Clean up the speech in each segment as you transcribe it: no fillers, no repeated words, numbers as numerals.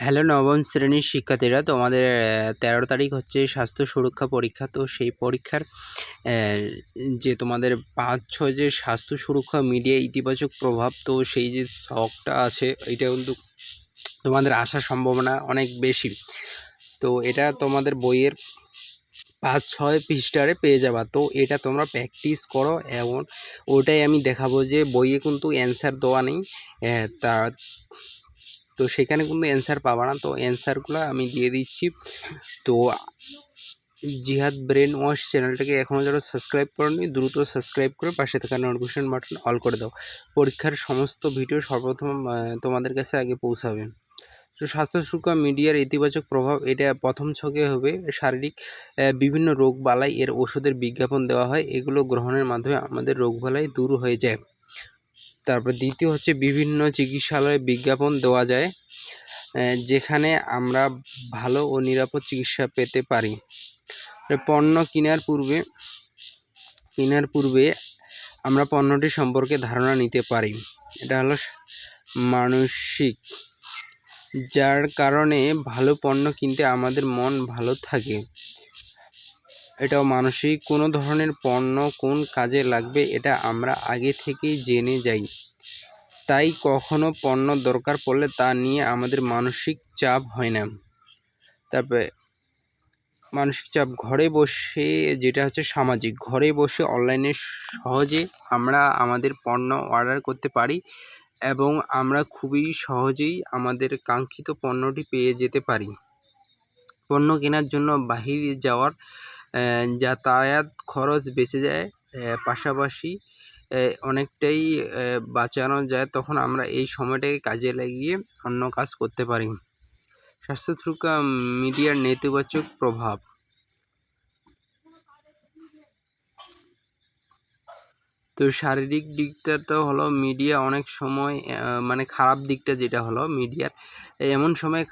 Hello নবম শ্রেণীর শিক্ষার্থীরা, তোমাদের ১৩ তারিখ হচ্ছে স্বাস্থ্য সুরক্ষা পরীক্ষা। তো সেই পরীক্ষার যে তোমাদের ৫-৬ যে স্বাস্থ্য সুরক্ষা মিডিয়া ইতিবাচক প্রভাব, তো সেই যে শখটা আছে এটা কিন্তু তোমাদের আসার সম্ভাবনা অনেক বেশি। তো এটা তোমাদের বইয়ের ৫-৬ পৃষ্ঠারে পেয়ে যাবা। তো এটা তোমরা প্র্যাকটিস করো এবং ওটাই আমি দেখাবো যে বইয়ে কিন্তু অ্যান্সার দেওয়া নেই। তা তো সেখানে কিন্তু অ্যান্সার পাবা না। তো অ্যান্সারগুলো আমি দিয়ে দিচ্ছি। তো জিহাদ ব্রেন ওয়াশ চ্যানেলটাকে এখনও যারা সাবস্ক্রাইব করোনি দ্রুত সাবস্ক্রাইব করে পাশে থাকা নোটিফিকেশন বাটন অল করে দাও। পরীক্ষার সমস্ত ভিডিও সর্বপ্রথম তোমাদের কাছে আগে পৌঁছাবে। তো স্বাস্থ্য সুরক্ষা মিডিয়ার ইতিবাচক প্রভাব, এটা প্রথম ছকে হবে শারীরিক বিভিন্ন রোগ বালাই এর ওষুধের বিজ্ঞাপন দেওয়া হয়, এগুলো গ্রহণের মাধ্যমে আমাদের রোগ বালাই দূর হয়ে যায়। তারপর দ্বিতীয় হচ্ছে বিভিন্ন চিকিৎসালয়ে বিজ্ঞাপন দেওয়া যায়, যেখানে আমরা ভালো ও নিরাপদ চিকিৎসা পেতে পারি। পণ্য কেনার পূর্বে আমরা পণ্যটি সম্পর্কে ধারণা নিতে পারি। এটা হলো মানসিক, যার কারণে ভালো পণ্য কিনতে আমাদের মন ভালো থাকে। এটাও মানসিক, কোনো ধরনের পণ্য কোন কাজে লাগবে এটা আমরা আগে থেকেই জেনে যাই, তাই কখনো পণ্য দরকার পড়লে তা নিয়ে আমাদের মানসিক চাপ হয় না। তারপরে মানসিক চাপ, ঘরে বসে যেটা হচ্ছে সামাজিক, ঘরে বসে অনলাইনে সহজে আমরা আমাদের পণ্য অর্ডার করতে পারি এবং আমরা খুবই সহজেই আমাদের কাঙ্ক্ষিত পণ্যটি পেয়ে যেতে পারি। পণ্য কেনার জন্য বাহিরে যাওয়ার যাতায়াত খরচ বেঁচে যায়, পাশাপাশি অনেকটাই বাঁচানো যায়। তখন আমরা এই সময়টাকে কাজে লাগিয়ে অন্য কাজ করতে পারি। স্বাস্থ্য সুরক্ষা মিডিয়ার নেতিবাচক প্রভাব, তো শারীরিক দিকটা তো হলো মিডিয়া অনেক সময় মানে খারাপ দিকটা যেটা হলো মিডিয়ার, এমন সময়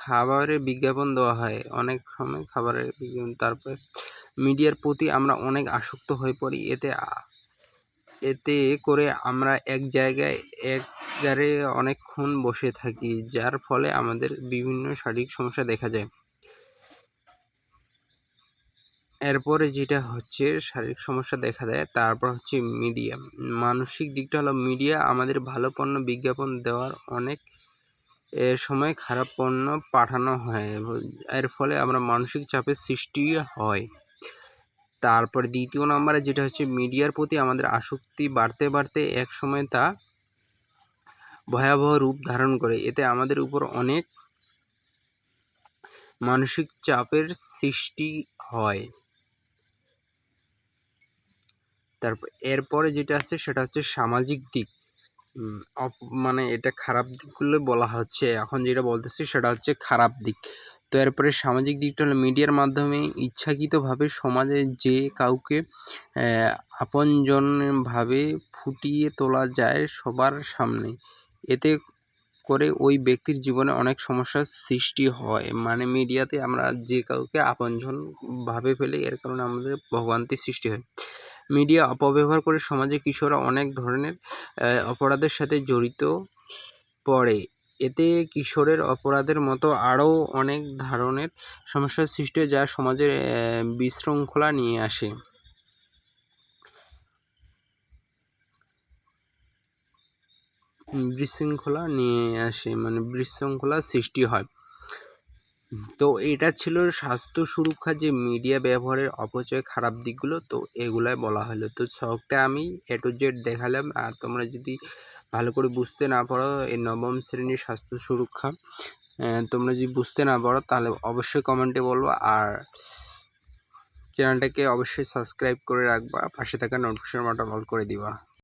খাবারের বিজ্ঞাপন দেওয়া হয়, অনেক সময় খাবারের বিজ্ঞাপন। তারপরে মিডিয়ার প্রতি আমরা অনেক আসক্ত হয়ে পড়ি, এতে করে আমরা এক জায়গায় একবারে অনেকক্ষণ বসে থাকি, যার ফলে আমাদের বিভিন্ন শারীরিক সমস্যা দেখা যায়। এরপরে যেটা হচ্ছে শারীরিক সমস্যা দেখা দেয়, তারপর হচ্ছে মিডিয়া। মানসিক দিকটা হলো মিডিয়া আমাদের ভালো পণ্য বিজ্ঞাপন দেওয়ার অনেক সময় খারাপ পণ্য পাঠানো হয়, এর ফলে আমরা মানসিক চাপের সৃষ্টি হয়। তারপর দ্বিতীয় নম্বরে যেটা হচ্ছে মিডিয়ার প্রতি আমাদের আসক্তি বাড়তে বাড়তে এক সময় তা ভয়াবহ রূপ ধারণ করে, এতে আমাদের উপর অনেক মানসিক চাপের সৃষ্টি হয়। তারপর এরপরে যেটা আছে সেটা হচ্ছে সামাজিক দিক, মানে এটা খারাপ দিকগুলো বলা হচ্ছে, এখন যেটা বলতেছি সেটা হচ্ছে খারাপ দিক। তো এরপরে সামাজিক দিকটা হলো মিডিয়ার মাধ্যমে ইচ্ছাকৃতভাবে সমাজে যে কাউকে আপনজনভাবে ফুটিয়ে তোলা যায় সবার সামনে, এতে করে ওই ব্যক্তির জীবনে অনেক সমস্যার সৃষ্টি হয়। মানে মিডিয়াতে আমরা যে কাউকে আপনজন ভাবে ফেলি, এর কারণে আমাদের ভোগান্তির সৃষ্টি হয়। মিডিয়া অপব্যবহার করে সমাজে কিশোররা অনেক ধরনের অপরাধের সাথে জড়িত পড়ে, এতে কিশোরের অপরাধের মতো আরও অনেক ধরনের সমস্যার সৃষ্টি হয়, যা সমাজের বিশৃঙ্খলা নিয়ে আসে। মানে বিশৃঙ্খলার সৃষ্টি হয়। তো এটা ছিল স্বাস্থ্য সুরক্ষা যে মিডিয়া ব্যবহারের অপচয় খারাপ দিকগুলো, তো এগুলাই বলা হলো। তো ছকটা আমি A to Z দেখালাম, আর তোমরা যদি ভালো করে বুঝতে না পারো এই নবম শ্রেণীর স্বাস্থ্য সুরক্ষা, তোমরা যদি বুঝতে না পারো তাহলে অবশ্যই কমেন্টে বলবো, আর চ্যানেলটাকে অবশ্যই সাবস্ক্রাইব করে রাখবা, পাশে থাকা নোটিফিকেশন বাটন অল করে দিবা।